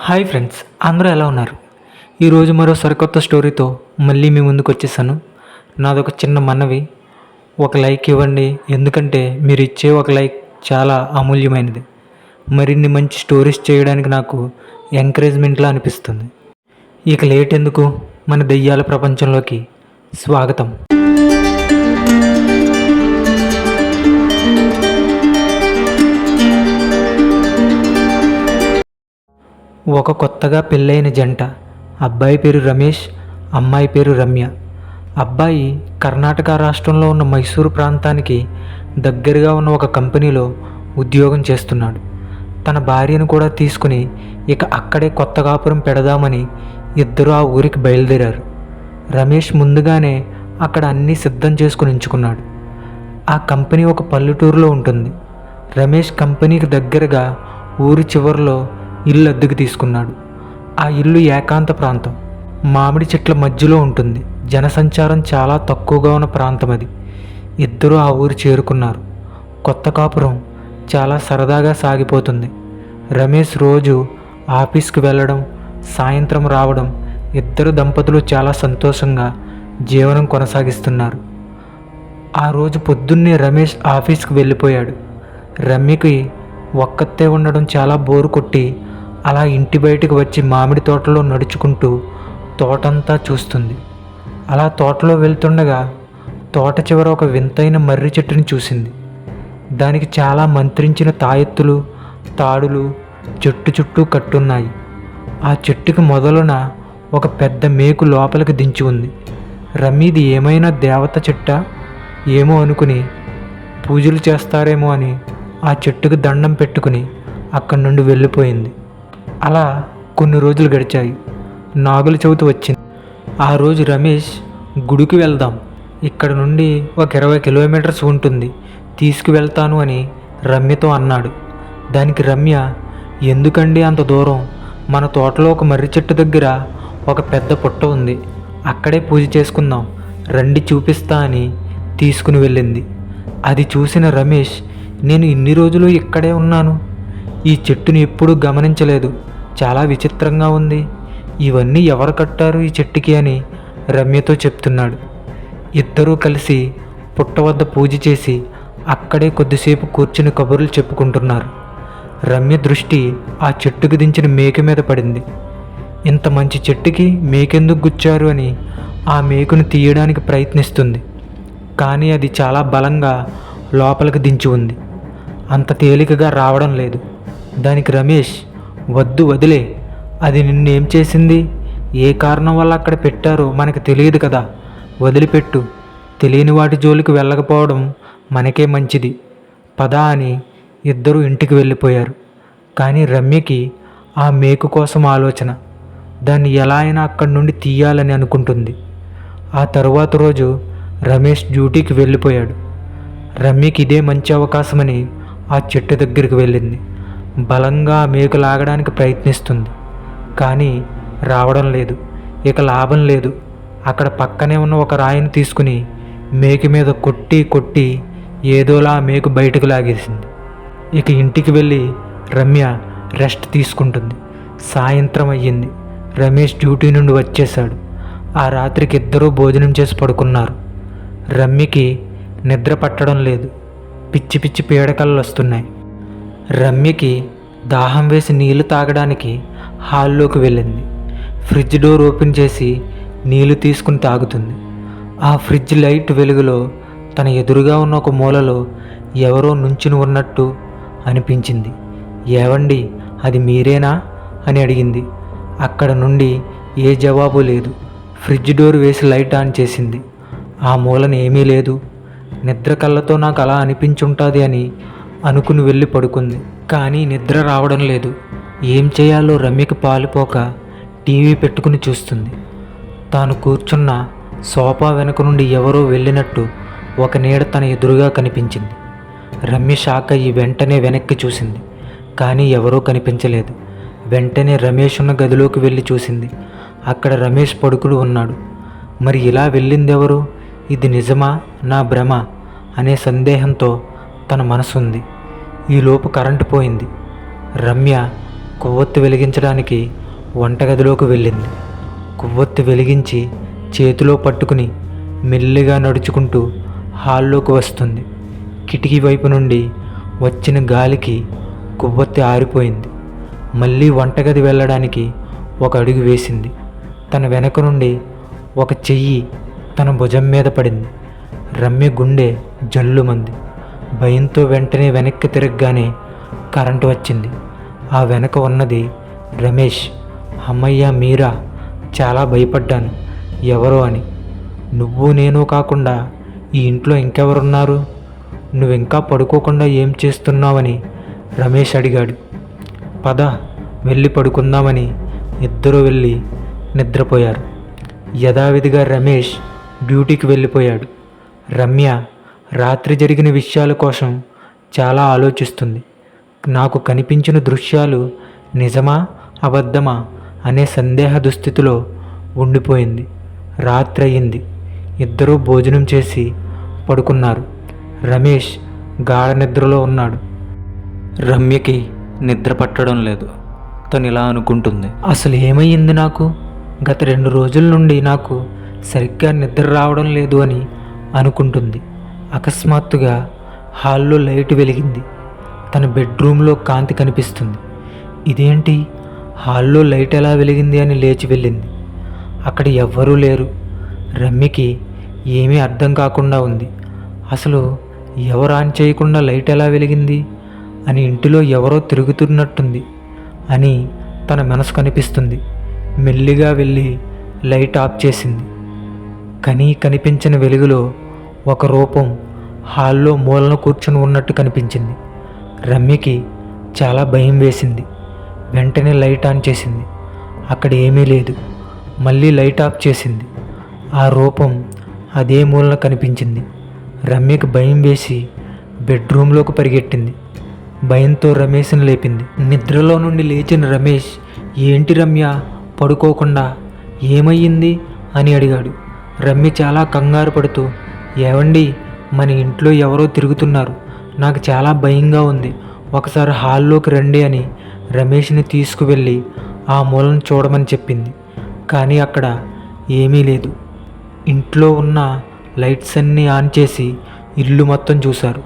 Hi friends, అందరూ ఎలా ఉన్నారు? ఈరోజు మరో సరికొత్త స్టోరీతో మళ్ళీ మీ ముందుకు వచ్చేసాను. నాదొక చిన్న మనవి, ఒక లైక్ ఇవ్వండి. ఎందుకంటే మీరు ఇచ్చే ఒక లైక్ చాలా అమూల్యమైనది. మరిన్ని మంచి స్టోరీస్ చేయడానికి నాకు ఎంకరేజ్మెంట్లా అనిపిస్తుంది. ఇక లేట్ ఎందుకు, మన దెయ్యాల ప్రపంచంలోకి స్వాగతం. ఒక కొత్తగా పెళ్ళైన జంట. అబ్బాయి పేరు రమేష్, అమ్మాయి పేరు రమ్య. అబ్బాయి కర్ణాటక రాష్ట్రంలో ఉన్న మైసూరు ప్రాంతానికి దగ్గరగా ఉన్న ఒక కంపెనీలో ఉద్యోగం చేస్తున్నాడు. తన భార్యను కూడా తీసుకుని ఇక అక్కడే కొత్త కాపురం పెడదామని ఇద్దరు ఆ ఊరికి బయలుదేరారు. రమేష్ ముందుగానే అక్కడ అన్నీ సిద్ధం చేసుకుని ఉంచుకున్నాడు. ఆ కంపెనీ ఒక పల్లెటూరులో ఉంటుంది. రమేష్ కంపెనీకి దగ్గరగా ఊరి చివరిలో ఇల్లు అద్దెకు తీసుకున్నాడు. ఆ ఇల్లు ఏకాంత ప్రాంతం, మామిడి చెట్ల మధ్యలో ఉంటుంది. జనసంచారం చాలా తక్కువగా ఉన్న ప్రాంతం అది. ఇద్దరూ ఆ ఊరు చేరుకున్నారు. కొత్త కాపురం చాలా సరదాగా సాగిపోతుంది. రమేష్ రోజు ఆఫీస్కి వెళ్ళడం, సాయంత్రం రావడం, ఇద్దరు దంపతులు చాలా సంతోషంగా జీవనం కొనసాగిస్తున్నారు. ఆ రోజు పొద్దున్నే రమేష్ ఆఫీస్కి వెళ్ళిపోయాడు. రమ్యకి ఒక్కతే ఉండడం చాలా బోరు కొట్టి అలా ఇంటి బయటకు వచ్చి మామిడి తోటలో నడుచుకుంటూ తోటంతా చూస్తుంది. అలా తోటలో వెళ్తుండగా తోట చివర ఒక వింతైన మర్రి చెట్టుని చూసింది. దానికి చాలా మంత్రించిన తాయెత్తులు, తాడులు చెట్టు చుట్టూ కట్టున్నాయి. ఆ చెట్టుకి మొదలున ఒక పెద్ద మేకు లోపలికి దించి ఉంది. రమ్మీది ఏమైనా దేవత చెట్టా ఏమో అనుకుని పూజలు చేస్తారేమో అని ఆ చెట్టుకు దండం పెట్టుకుని అక్కడి నుండి వెళ్ళిపోయింది. అలా కొన్ని రోజులు గడిచాయి. నాగుల చవితి వచ్చింది. ఆ రోజు రమేష్ గుడికి వెళ్దాం, ఇక్కడ నుండి ఒక 20 కిలోమీటర్స్ ఉంటుంది, తీసుకువెళ్తాను అని రమ్యతో అన్నాడు. దానికి రమ్య, ఎందుకండి అంత దూరం? మన తోటలో ఒక మర్రి చెట్టు దగ్గర ఒక పెద్ద పుట్ట ఉంది, అక్కడే పూజ చేసుకుందాం రండి చూపిస్తా అని తీసుకుని వెళ్ళింది. అది చూసిన రమేష్, నేను ఇన్ని రోజులు ఇక్కడే ఉన్నాను, ఈ చెట్టుని ఎప్పుడూ గమనించలేదు, చాలా విచిత్రంగా ఉంది, ఇవన్నీ ఎవరు కట్టారు ఈ చెట్టుకి అని రమ్యతో చెప్తున్నాడు. ఇద్దరూ కలిసి పుట్ట వద్ద పూజ చేసి అక్కడే కొద్దిసేపు కూర్చుని కబుర్లు చెప్పుకుంటున్నారు. రమ్య దృష్టి ఆ చెట్టుకు దించిన మేక మీద పడింది. ఇంత మంచి చెట్టుకి మేకెందుకు గుచ్చారు అని ఆ మేకును తీయడానికి ప్రయత్నిస్తుంది. కానీ అది చాలా బలంగా లోపలికి దించి ఉంది, అంత తేలికగా రావడం లేదు. దానికి రమేష్, వద్దు వదిలే, అది నిన్నేం చేసింది, ఏ కారణం వల్ల అక్కడ పెట్టారో మనకు తెలియదు కదా, వదిలిపెట్టు, తెలియని వాటి జోలికి వెళ్ళకపోవడం మనకే మంచిది, పద అని ఇద్దరూ ఇంటికి వెళ్ళిపోయారు. కానీ రమ్యకి ఆ మేకు కోసం ఆలోచన, దాన్ని ఎలా అయినా అక్కడి నుండి తీయాలని అనుకుంటుంది. ఆ తరువాత రోజు రమేష్ డ్యూటీకి వెళ్ళిపోయాడు. రమ్యకి ఇదే మంచి అవకాశమని ఆ చెట్టు దగ్గరికి వెళ్ళింది. బలంగా మేకు లాగడానికి ప్రయత్నిస్తుంది, కానీ రావడం లేదు. ఇక లాభం లేదు. అక్కడ పక్కనే ఉన్న ఒక రాయిని తీసుకుని మేకు మీద కొట్టి కొట్టి ఏదోలా మేకు బయటకు లాగేసింది. ఇక ఇంటికి వెళ్ళి రమ్య రెస్ట్ తీసుకుంటుంది. సాయంత్రం అయ్యింది. రమేష్ డ్యూటీ నుండి వచ్చేశాడు. ఆ రాత్రికి ఇద్దరూ భోజనం చేసి పడుకున్నారు. రమ్యకి నిద్ర పట్టడం లేదు, పిచ్చి పిచ్చి పీడకలలు వస్తున్నాయి. రమ్యకి దాహం వేసి నీళ్లు తాగడానికి హాల్లోకి వెళ్ళింది. ఫ్రిడ్జ్ డోర్ ఓపెన్ చేసి నీళ్లు తీసుకుని తాగుతుంది. ఆ ఫ్రిడ్జ్ లైట్ వెలుగులో తన ఎదురుగా ఉన్న ఒక మూలలో ఎవరో నుంచుని ఉన్నట్టు అనిపించింది. ఏవండి, అది మీరేనా అని అడిగింది. అక్కడ నుండి ఏ జవాబు లేదు. ఫ్రిడ్జ్ డోర్ వేసి లైట్ ఆన్ చేసింది. ఆ మూలన ఏమీ లేదు. నిద్ర కళ్ళతో నాకు అలా అనిపించుంటుంది అని అనుకుని వెళ్ళి పడుకుంది. కానీ నిద్ర రావడం లేదు. ఏం చేయాలో రమ్యకి పాలుపోక టీవీ పెట్టుకుని చూస్తుంది. తాను కూర్చున్న సోఫా వెనుక నుండి ఎవరో వెళ్ళినట్టు ఒక నీడ తన ఎదురుగా కనిపించింది. రమ్య షాక్ అయ్యి వెంటనే వెనక్కి చూసింది, కానీ ఎవరూ కనిపించలేదు. వెంటనే రమేష్ ఉన్న గదిలోకి వెళ్ళి చూసింది. అక్కడ రమేష్ పడుకుని ఉన్నాడు. మరి ఇలా వెళ్ళిందెవరు? ఇది నిజమా, నా భ్రమ అనే సందేహంతో తన మనసు ఉంది. ఈలోపు కరెంటు పోయింది. రమ్య కొవ్వొత్తి వెలిగించడానికి వంటగదిలోకి వెళ్ళింది. కొవ్వొత్తి వెలిగించి చేతిలో పట్టుకుని మెల్లిగా నడుచుకుంటూ హాల్లోకి వస్తుంది. కిటికీ వైపు నుండి వచ్చిన గాలికి కొవ్వొత్తి ఆరిపోయింది. మళ్ళీ వంటగది వెళ్ళడానికి ఒక అడుగు వేసింది. తన వెనక నుండి ఒక చెయ్యి తన భుజం మీద పడింది. రమ్య గుండె జల్లుమంది. భయంతో వెంటనే వెనక్కి తిరగగానే కరెంటు వచ్చింది. ఆ వెనక ఉన్నది రమేష్. అమ్మయ్య, మీరా? చాలా భయపడ్డాను, ఎవరో అని. నువ్వు నేను కాకుండా ఈ ఇంట్లో ఇంకెవరున్నారు? నువ్వింకా పడుకోకుండా ఏం చేస్తున్నావని రమేష్ అడిగాడు. పద, వెళ్ళి పడుకుందామని ఇద్దరూ వెళ్ళి నిద్రపోయారు. యథావిధిగా రమేష్ డ్యూటీకి వెళ్ళిపోయాడు. రమ్య రాత్రి జరిగిన విషయాల కోసం చాలా ఆలోచిస్తుంది. నాకు కనిపించిన దృశ్యాలు నిజమా అబద్ధమా అనే సందేహ దుస్థితిలో ఉండిపోయింది. రాత్రి అయింది. ఇద్దరూ భోజనం చేసి పడుకున్నారు. రమేష్ గాఢ నిద్రలో ఉన్నాడు. రమ్యకి నిద్ర పట్టడం లేదు. తను ఇలా అనుకుంటుంది, అసలు ఏమయ్యింది నాకు? గత 2 రోజుల నుండి నాకు సరిగ్గా నిద్ర రావడం లేదు అని అనుకుంటుంది. అకస్మాత్తుగా హాల్లో లైట్ వెలిగింది. తన బెడ్రూమ్లో కాంతి కనిపిస్తుంది. ఇదేంటి, హాల్లో లైట్ ఎలా వెలిగింది అని లేచి వెళ్ళింది. అక్కడ ఎవ్వరూ లేరు. రమ్యకి ఏమీ అర్థం కాకుండా ఉంది. అసలు ఎవరు ఆన్ చేయకుండా లైట్ ఎలా వెలిగింది అని, ఇంటిలో ఎవరో తిరుగుతున్నట్టుంది అని తన మనసు కనిపిస్తుంది. మెల్లిగా వెళ్ళి లైట్ ఆఫ్ చేసింది. కనిపించిన వెలుగులో ఒక రూపం హాల్లో మూలన కూర్చుని ఉన్నట్టు కనిపించింది. రమ్యకి చాలా భయం వేసింది. వెంటనే లైట్ ఆన్ చేసింది. అక్కడ ఏమీ లేదు. మళ్ళీ లైట్ ఆఫ్ చేసింది. ఆ రూపం అదే మూలన కనిపించింది. రమ్యకి భయం వేసి బెడ్రూమ్లోకి పరిగెట్టింది. భయంతో రమేష్ని లేపింది. నిద్రలో నుండి లేచిన రమేష్, ఏంటి రమ్య, పడుకోకుండా ఏమయ్యింది అని అడిగాడు. రమ్య చాలా కంగారు పడుతూ, ఏవండి, మన ఇంట్లో ఎవరో తిరుగుతున్నారు, నాకు చాలా భయంగా ఉంది, ఒకసారి హాల్లోకి రండి అని రమేష్ని తీసుకువెళ్ళి ఆ మూలను చూడమని చెప్పింది. కానీ అక్కడ ఏమీ లేదు. ఇంట్లో ఉన్న లైట్స్ అన్నీ ఆన్ చేసి ఇల్లు మొత్తం చూశారు.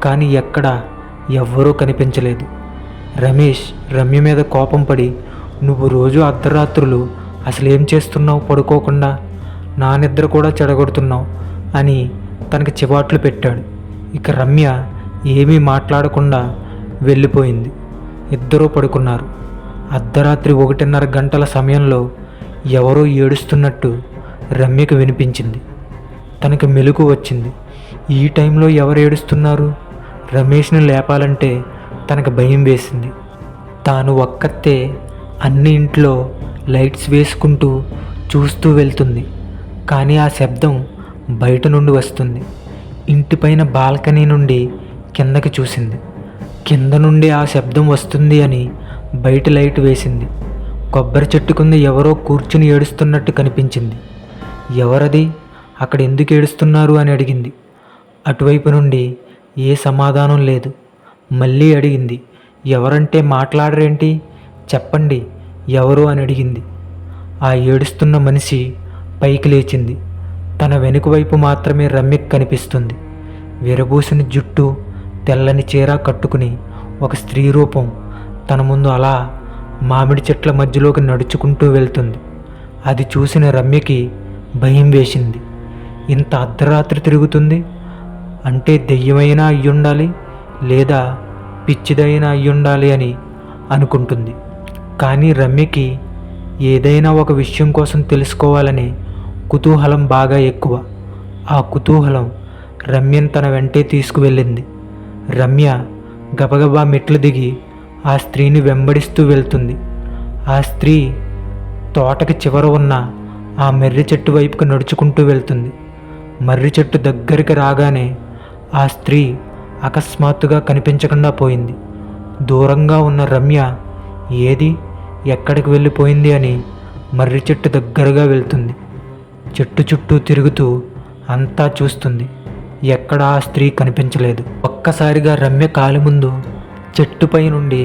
కానీ ఎక్కడ ఎవ్వరూ కనిపించలేదు. రమేష్ రమ్య మీద కోపం పడి, నువ్వు రోజు అర్ధరాత్రులు అసలు ఏం చేస్తున్నావు పడుకోకుండా? నా నిద్ర కూడా చెడగొడుతున్నావు అని తనకి చివాట్లు పెట్టాడు. ఇక రమ్య ఏమీ మాట్లాడకుండా వెళ్ళిపోయింది. ఇద్దరూ పడుకున్నారు. అర్ధరాత్రి 1:30 గంటల సమయంలో ఎవరో ఏడుస్తున్నట్టు రమ్యకు వినిపించింది. తనకి మెలకు వచ్చింది. ఈ టైంలో ఎవరు ఏడుస్తున్నారు? రమేష్ని లేపాలంటే తనకు భయం వేసింది. తాను ఒక్కతే అన్ని ఇంట్లో లైట్స్ వేసుకుంటూ చూస్తూ వెళ్తుంది. కానీ ఆ శబ్దం బయట నుండి వస్తుంది. ఇంటిపైన బాల్కనీ నుండి కిందకి చూసింది. కింద నుండి ఆ శబ్దం వస్తుంది అని బయట లైట్ వేసింది. కొబ్బరి చెట్టు కింద ఎవరో కూర్చుని ఏడుస్తున్నట్టు కనిపించింది. ఎవరది, అక్కడ ఎందుకు ఏడుస్తున్నారు అని అడిగింది. అటువైపు నుండి ఏ సమాధానం లేదు. మళ్ళీ అడిగింది, ఎవరంటే మాట్లాడరేంటి, చెప్పండి ఎవరు అని అడిగింది. ఆ ఏడుస్తున్న మనిషి పైకి లేచింది. తన వెనుక వైపు మాత్రమే రమ్యకు కనిపిస్తుంది. విరబూసిన జుట్టు, తెల్లని చీర కట్టుకుని ఒక స్త్రీ రూపం తన ముందు అలా మామిడి చెట్ల మధ్యలోకి నడుచుకుంటూ వెళ్తుంది. అది చూసిన రమ్యకి భయం వేసింది. ఇంత అర్ధరాత్రి తిరుగుతుంది అంటే దెయ్యమైనా అయ్యుండాలి, లేదా పిచ్చిదైనా అయ్యుండాలి అని అనుకుంటుంది. కానీ రమ్యకి ఏదైనా ఒక విషయం కోసం తెలుసుకోవాలనే కుతూహలం బాగా ఎక్కువ. ఆ కుతూహలం రమ్యను తన వెంటే తీసుకువెళ్ళింది. రమ్య గబగబా మెట్లు దిగి ఆ స్త్రీని వెంబడిస్తూ వెళ్తుంది. ఆ స్త్రీ తోటకి చివర ఉన్న ఆ మర్రి చెట్టు వైపుకు నడుచుకుంటూ వెళ్తుంది. మర్రి చెట్టు దగ్గరికి రాగానే ఆ స్త్రీ అకస్మాత్తుగా కనిపించకుండా పోయింది. దూరంగా ఉన్న రమ్య ఏది, ఎక్కడికి వెళ్ళిపోయింది అని మర్రి చెట్టు దగ్గరగా వెళ్తుంది. చెట్టు చుట్టూ తిరుగుతూ అంతా చూస్తుంది. ఎక్కడా ఆ స్త్రీ కనిపించలేదు. ఒక్కసారిగా రమ్య కాలి ముందు చెట్టుపై నుండి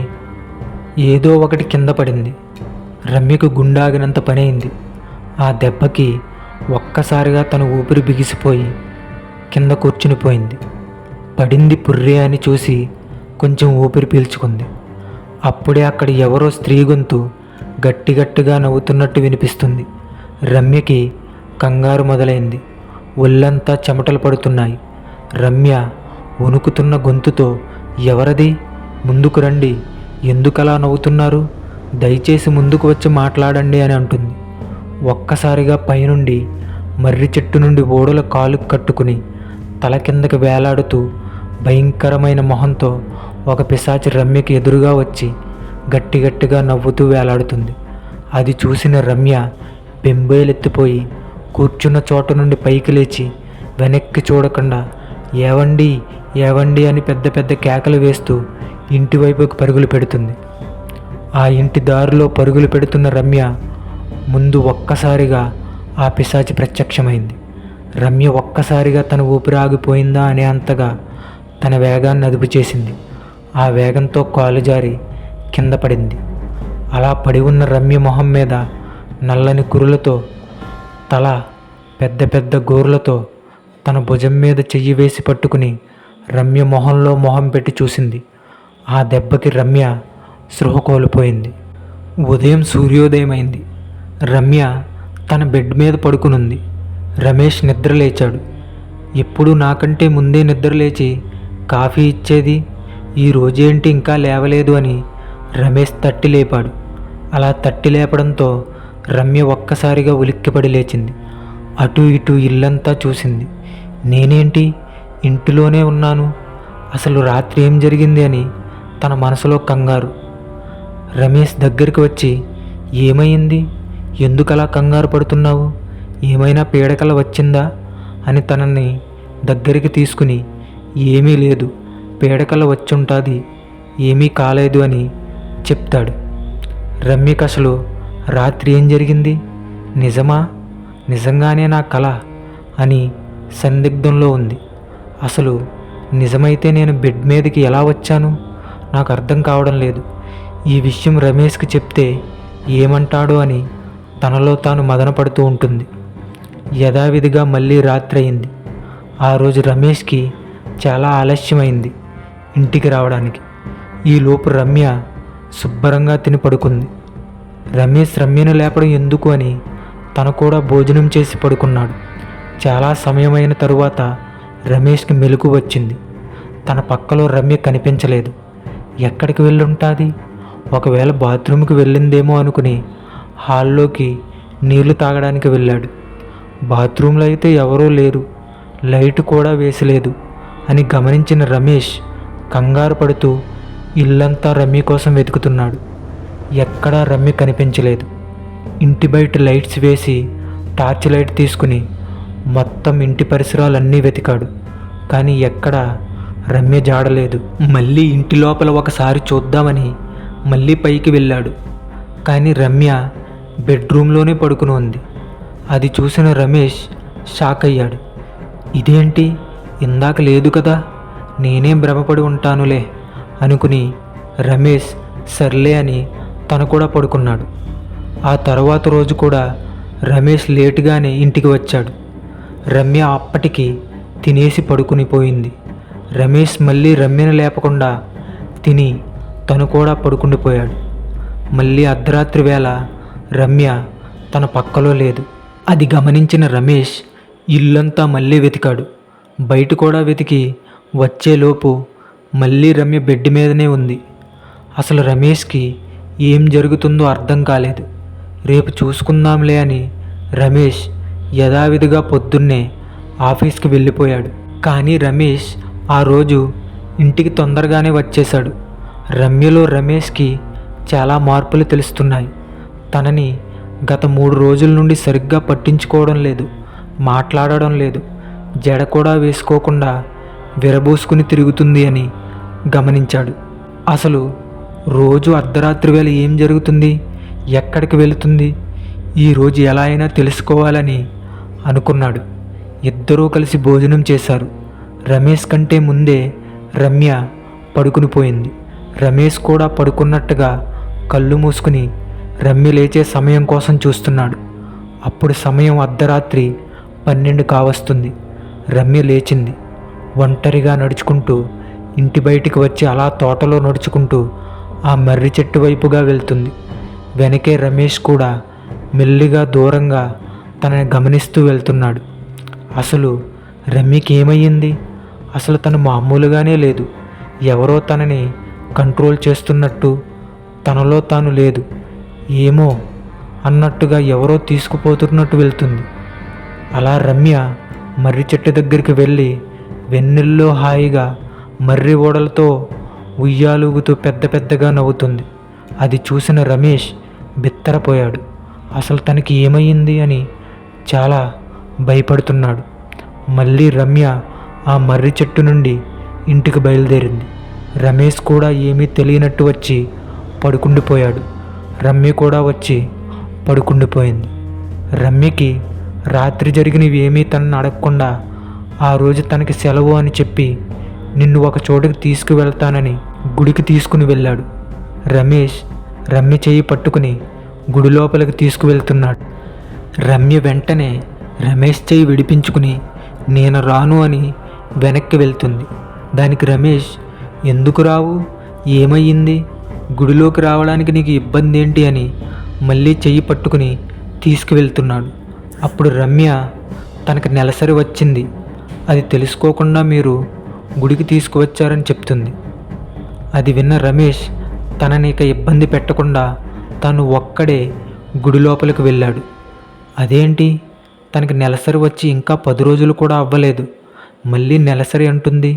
ఏదో ఒకటి కింద పడింది. రమ్యకు గుండాగినంత పని అయింది. ఆ దెబ్బకి ఒక్కసారిగా తన ఊపిరి బిగిసిపోయి కింద కూర్చునిపోయింది. పడింది పుర్రే అని చూసి కొంచెం ఊపిరి పీల్చుకుంది. అప్పుడే అక్కడ ఎవరో స్త్రీ గొంతు గట్టిగా నవ్వుతున్నట్టు వినిపిస్తుంది. రమ్యకి కంగారు మొదలైంది. ఒళ్ళంతా చెమటలు పడుతున్నాయి. రమ్య వణుకుతున్న గొంతుతో, ఎవరది? ముందుకు రండి, ఎందుకలా నవ్వుతున్నారు? దయచేసి ముందుకు వచ్చి మాట్లాడండి అని అంటుంది. ఒక్కసారిగా పైనుండి మర్రి చెట్టు నుండి ఓడల కాలు కట్టుకుని తల కిందకి వేలాడుతూ భయంకరమైన మొహంతో ఒక పిశాచి రమ్యకి ఎదురుగా వచ్చి గట్టిగా నవ్వుతూ వేలాడుతుంది. అది చూసిన రమ్య బెంబేలెత్తిపోయి కూర్చున్న చోట నుండి పైకి లేచి వెనక్కి చూడకుండా ఏవండి ఏవండి అని పెద్ద కేకలు వేస్తూ ఇంటి వైపుకి పరుగులు పెడుతుంది. ఆ ఇంటి దారిలో పరుగులు పెడుతున్న రమ్య ముందు ఒక్కసారిగా ఆ పిశాచి ప్రత్యక్షమైంది. రమ్య ఒక్కసారిగా తన ఊపిరి ఆగిపోయిందా అనే అంతగా తన వేగాన్ని అదుపు చేసింది. ఆ వేగంతో కాలు జారి కింద పడింది. అలా పడి ఉన్న రమ్య మొహం మీద నల్లని కురులతో, తల పెద్ద గోర్లతో తన భుజం మీద చెయ్యి వేసి పట్టుకుని రమ్య మొహంలో మొహం పెట్టి చూసింది. ఆ దెబ్బకి రమ్య స్పృహ కోల్పోయింది. ఉదయం సూర్యోదయమైంది. రమ్య తన బెడ్ మీద పడుకునుంది. రమేష్ నిద్ర లేచాడు. ఎప్పుడు నాకంటే ముందే నిద్ర లేచి కాఫీ ఇచ్చేది, ఈ రోజేంటి ఇంకా లేవలేదు అని రమేష్ తట్టి లేపాడు. అలా తట్టి లేపడంతో రమ్య ఒక్కసారిగా ఉలిక్కిపడి లేచింది. అటు ఇటు ఇల్లంతా చూసింది. నేనేంటి ఇంటిలోనే ఉన్నాను, అసలు రాత్రి ఏం జరిగింది అని తన మనసులో కంగారు. రమేష్ దగ్గరికి వచ్చి, ఏమైంది, ఎందుకలా కంగారు పడుతున్నావు, ఏమైనా పీడకల వచ్చిందా అని తనని దగ్గరికి తీసుకుని, ఏమీ లేదు, పీడకల వచ్చుంటుంది, ఏమీ కాలేదు అని చెప్తాడు. రమ్యకి అసలు రాత్రి ఏం జరిగింది, నిజమా, నిజంగానే నా కల అని సందిగ్ధంలో ఉంది. అసలు నిజమైతే నేను బెడ్ మీదకి ఎలా వచ్చాను, నాకు అర్థం కావడం లేదు. ఈ విషయం రమేష్కి చెప్తే ఏమంటాడో అని తనలో తాను మదనపడుతూ ఉంటుంది. యథావిధిగా మళ్ళీ రాత్రి అయింది. ఆ రోజు రమేష్కి చాలా ఆలస్యమైంది ఇంటికి రావడానికి. ఈలోపు రమ్య శుభ్రంగా తిని పడుకుంది. రమేష్ రమ్యను లేపడం ఎందుకు అని తను కూడా భోజనం చేసి పడుకున్నాడు. చాలా సమయమైన తరువాత రమేష్కి మెలకు వచ్చింది. తన పక్కలో రమ్య కనిపించలేదు. ఎక్కడికి వెళ్ళుంటుంది, ఒకవేళ బాత్రూమ్కి వెళ్ళిందేమో అనుకుని హాల్లోకి నీళ్లు తాగడానికి వెళ్ళాడు. బాత్రూంలో అయితే ఎవరూ లేరు, లైట్ కూడా వేసలేదు అని గమనించిన రమేష్ కంగారు పడుతూ ఇల్లంతా రమ్య కోసం వెతుకుతున్నాడు. ఎక్కడా రమ్య కనిపించలేదు. ఇంటి బయట లైట్స్ వేసి టార్చ్ లైట్ తీసుకుని మొత్తం ఇంటి పరిసరాలన్నీ వెతికాడు. కానీ ఎక్కడా రమ్య జాడలేదు. మళ్ళీ ఇంటి లోపల ఒకసారి చూద్దామని మళ్ళీ పైకి వెళ్ళాడు. కానీ రమ్య బెడ్రూమ్లోనే పడుకుని ఉంది. అది చూసిన రమేష్ షాక్ అయ్యాడు. ఇదేంటి, ఇందాక లేదు కదా, నేనేం భ్రమపడి ఉంటానులే అనుకుని రమేష్ సర్లే అని తను కూడా పడుకున్నాడు. ఆ తర్వాత రోజు కూడా రమేష్ లేటుగానే ఇంటికి వచ్చాడు. రమ్య అప్పటికి తినేసి పడుకుని పోయింది. రమేష్ మళ్ళీ రమ్యను లేపకుండా తిని తను కూడా పడుకుండిపోయాడు. మళ్ళీ అర్ధరాత్రి వేళ రమ్య తన పక్కలో లేదు. అది గమనించిన రమేష్ ఇల్లంతా మళ్ళీ వెతికాడు. బయట కూడా వెతికి వచ్చేలోపు మళ్ళీ రమ్య బెడ్ మీదనే ఉంది. అసలు రమేష్కి ఏం జరుగుతుందో అర్థం కాలేదు. రేపు చూసుకుందాంలే అని రమేష్ యథావిధిగా పొద్దున్నే ఆఫీస్కి వెళ్ళిపోయాడు. కానీ రమేష్ ఆ రోజు ఇంటికి తొందరగానే వచ్చేశాడు. రమ్యలో రమేష్కి చాలా మార్పులు తెలుస్తున్నాయి. తనని గత 3 రోజుల నుండి సరిగ్గా పట్టించుకోవడం లేదు, మాట్లాడడం లేదు, జడ కూడా వేసుకోకుండా విరబోసుకుని తిరుగుతుంది అని గమనించాడు. అసలు రోజు అర్ధరాత్రి వేళ ఏం జరుగుతుంది, ఎక్కడికి వెళుతుంది, ఈరోజు ఎలా అయినా తెలుసుకోవాలని అనుకున్నాడు. ఇద్దరూ కలిసి భోజనం చేశారు. రమేష్ కంటే ముందే రమ్య పడుకుని పోయింది. రమేష్ కూడా పడుకున్నట్టుగా కళ్ళు మూసుకుని రమ్య లేచే సమయం కోసం చూస్తున్నాడు. అప్పుడు సమయం అర్ధరాత్రి 12 కావస్తుంది. రమ్య లేచింది. ఒంటరిగా నడుచుకుంటూ ఇంటి బయటికి వచ్చి అలా తోటలో నడుచుకుంటూ ఆ మర్రి చెట్టు వైపుగా వెళ్తుంది. వెనకే రమేష్ కూడా మెల్లిగా దూరంగా తనని గమనిస్తూ వెళ్తున్నాడు. అసలు రమ్యకి ఏమయ్యింది? అసలు తను మామూలుగానే లేదు. ఎవరో తనని కంట్రోల్ చేస్తున్నట్టు, తనలో తాను లేదు. ఏమో అన్నట్టుగా ఎవరో తీసుకుపోతున్నట్టు వెళ్తుంది. అలా రమ్య మర్రి చెట్టు దగ్గరికి వెళ్ళి వెన్నెల్లో హాయిగా మర్రి ఓడలతో ఉయ్యాలూగుతూ పెద్ద పెద్దగా నవ్వుతుంది. అది చూసిన రమేష్ బిత్తరపోయాడు. అసలు తనకి ఏమయ్యింది అని చాలా భయపడుతున్నాడు. మళ్ళీ రమ్య ఆ మర్రి చెట్టు నుండి ఇంటికి బయలుదేరింది. రమేష్ కూడా ఏమీ తెలియనట్టు వచ్చి పడుకుండిపోయాడు. రమ్య కూడా వచ్చి పడుకుండిపోయింది. రమ్యకి రాత్రి జరిగినవి ఏమీ తనని అడగకుండా ఆ రోజు తనకి సెలవు అని చెప్పి నిన్ను ఒక చోటుకి తీసుకువెళ్తానని గుడికి తీసుకుని వెళ్ళాడు. రమేష్ రమ్య చేయి పట్టుకుని గుడి లోపలికి తీసుకువెళ్తున్నాడు. రమ్య వెంటనే రమేష్ చేయి విడిపించుకుని నేను రాను అని వెనక్కి వెళ్తుంది. దానికి రమేష్ ఎందుకు రావు, ఏమయ్యింది, గుడిలోకి రావడానికి నీకు ఇబ్బంది ఏంటి అని మళ్ళీ చెయ్యి పట్టుకుని తీసుకువెళ్తున్నాడు. అప్పుడు రమ్య తనకు నెలసరి వచ్చింది, అది తెలుసుకోకుండా మీరు గుడికి తీసుకువచ్చారని చెప్తుంది. అది విన్న రమేష్ తనని ఇక ఇబ్బంది పెట్టకుండా తను ఒక్కడే గుడి లోపలికి వెళ్ళాడు. అదేంటి, తనకి నెలసరి వచ్చి ఇంకా 10 రోజులు కూడా అవ్వలేదు, మళ్ళీ నెలసరి అంటుంది,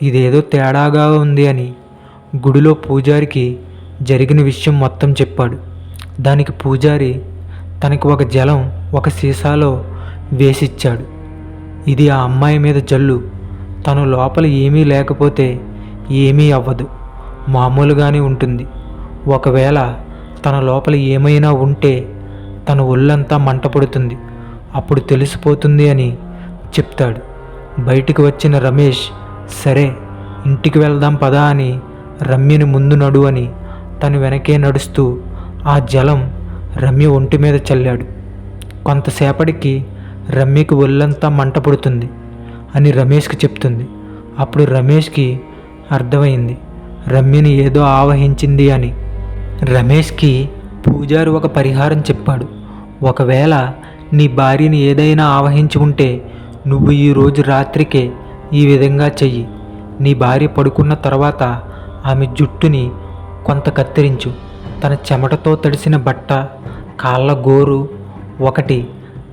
ఇదేదో తేడాగా ఉంది అని గుడిలో పూజారికి జరిగిన విషయం మొత్తం చెప్పాడు. దానికి పూజారి తనకి ఒక జలం ఒక సీసాలో వేసిచ్చాడు. ఇది ఆ అమ్మాయి మీద జల్లు, తను లోపల ఏమీ లేకపోతే ఏమీ అవ్వదు, మామూలుగానే ఉంటుంది. ఒకవేళ తన లోపల ఏమైనా ఉంటే తన ఒళ్ళంతా మంట పడుతుంది, అప్పుడు తెలిసిపోతుంది అని చెప్తాడు. బయటికి వచ్చిన రమేష్ సరే ఇంటికి వెళ్దాం పదా అని రమ్యని ముందు నడు అని తను వెనకే నడుస్తూ ఆ జలం రమ్య ఒంటి మీద చల్లాడు. కొంతసేపటికి రమ్యకి ఒళ్ళంతా మంట పడుతుంది అని రమేష్కి చెప్తుంది. అప్పుడు రమేష్కి అర్థమైంది రమ్యని ఏదో ఆవహించింది అని. రమేష్కి పూజారి ఒక పరిహారం చెప్పాడు. ఒకవేళ నీ భార్యని ఏదైనా ఆవహించి ఉంటే నువ్వు ఈరోజు రాత్రికే ఈ విధంగా చెయ్యి. నీ భార్య పడుకున్న తర్వాత ఆమె జుట్టుని కొంత కత్తిరించు. తన చెమటతో తడిసిన బట్ట, కాళ్ళ గోరు ఒకటి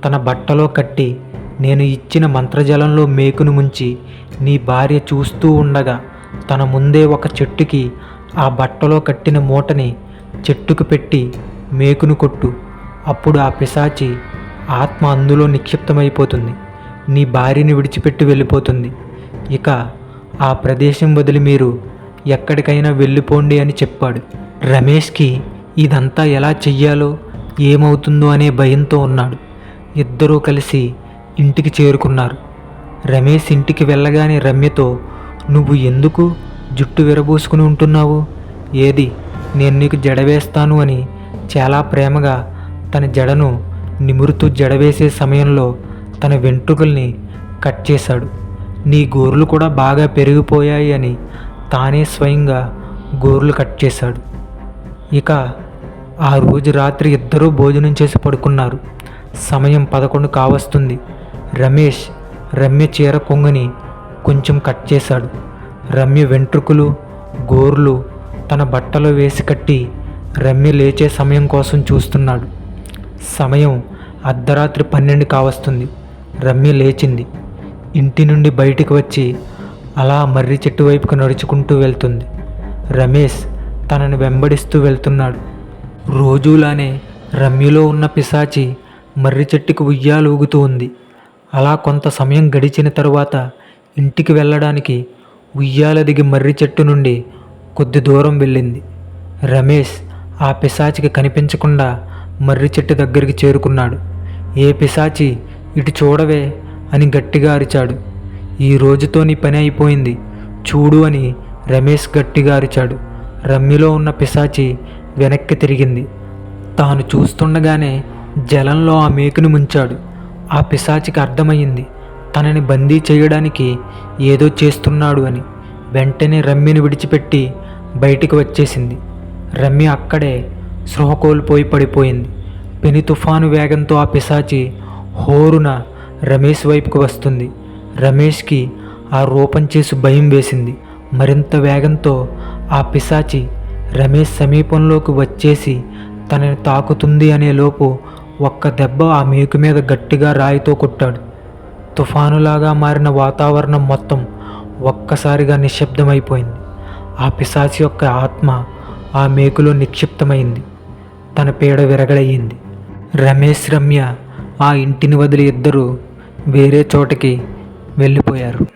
తన బట్టలో కట్టి నేను ఇచ్చిన మంత్రజలంలో మేకును ముంచి నీ భార్య చూస్తూ ఉండగా తన ముందే ఒక చెట్టుకి ఆ బట్టలో కట్టిన మూటని చెట్టుకు పెట్టి మేకును కొట్టు. అప్పుడు ఆ పిశాచి ఆత్మ అందులో నిక్షిప్తమైపోతుంది, నీ భార్యని విడిచిపెట్టి వెళ్ళిపోతుంది. ఇక ఆ ప్రదేశం వదిలి మీరు ఎక్కడికైనా వెళ్ళిపోండి అని చెప్పాడు. రమేష్కి ఇదంతా ఎలా చెయ్యాలో ఏమవుతుందో అనే భయంతో ఉన్నాడు. ఇద్దరూ కలిసి ఇంటికి చేరుకున్నారు. రమేష్ ఇంటికి వెళ్ళగానే రమ్యతో నువ్వు ఎందుకు జుట్టు విరబూసుకుని ఉంటున్నావు, ఏది నేను నీకు జడవేస్తాను అని చాలా ప్రేమగా తన జడను నిమురుతూ జడవేసే సమయంలో తన వెంట్రుకల్ని కట్ చేశాడు. నీ గోర్లు కూడా బాగా పెరిగిపోయాయి అని తానే స్వయంగా గోర్లు కట్ చేశాడు. ఇక ఆ రోజు రాత్రి ఇద్దరూ భోజనం చేసి పడుకున్నారు. సమయం 11 కావస్తుంది. రమేష్ రమ్య చీర కొంగుని కొంచెం కట్ చేశాడు. రమ్య వెంట్రుకలు గోర్లు తన బట్టలో వేసి కట్టి రమ్య లేచే సమయం కోసం చూస్తున్నాడు. సమయం అర్ధరాత్రి 12 కావస్తుంది. రమ్య లేచింది. ఇంటి నుండి బయటికి వచ్చి అలా మర్రి చెట్టు వైపుకు నడుచుకుంటూ వెళ్తుంది. రమేష్ తనని వెంబడిస్తూ వెళ్తున్నాడు. రోజులానే రమ్యలో ఉన్న పిశాచి మర్రి చెట్టుకు ఉయ్యాలూగుతూ ఉంది. అలా కొంత సమయం గడిచిన తరువాత ఇంటికి వెళ్ళడానికి ఉయ్యాల దిగి మర్రి చెట్టు నుండి కొద్ది దూరం వెళ్ళింది. రమేష్ ఆ పిశాచికి కనిపించకుండా మర్రి చెట్టు దగ్గరికి చేరుకున్నాడు. ఏ పిశాచి, ఇటు చూడవే అని గట్టిగా అరిచాడు. ఈ రోజుతో నీ పని అయిపోయింది చూడు అని రమేష్ గట్టిగా అరిచాడు. రమ్యలో ఉన్న పిశాచి వెనక్కి తిరిగింది. తాను చూస్తుండగానే జలంలో ఆ మేకుని ముంచాడు. ఆ పిశాచికి అర్థమయ్యింది తనని బందీ చేయడానికి ఏదో చేస్తున్నాడు అని. వెంటనే రమ్యని విడిచిపెట్టి బయటికి వచ్చేసింది. రమ్య అక్కడే స్పృహ కోల్పోయి పడిపోయింది. పెను తుఫాను వేగంతో ఆ పిశాచి హోరున రమేష్ వైపుకు వస్తుంది. రమేష్కి ఆ రూపం చేసి భయం వేసింది. మరింత వేగంతో ఆ పిశాచి రమేష్ సమీపంలోకి వచ్చేసి తనని తాకుతుంది అనే లోపు ఒక్క దెబ్బ ఆ మేకు మీద గట్టిగా రాయితో కొట్టాడు. తుఫానులాగా మారిన వాతావరణం మొత్తం ఒక్కసారిగా నిశ్శబ్దమైపోయింది. ఆ పిశాచి యొక్క ఆత్మ ఆ మేకులో నిక్షిప్తమైంది. తన పీడ విరగడయ్యింది. రమేష్, రమ్య ఆ ఇంటిని వదిలి ఇద్దరూ వేరే చోటకి వెళ్ళిపోయారు.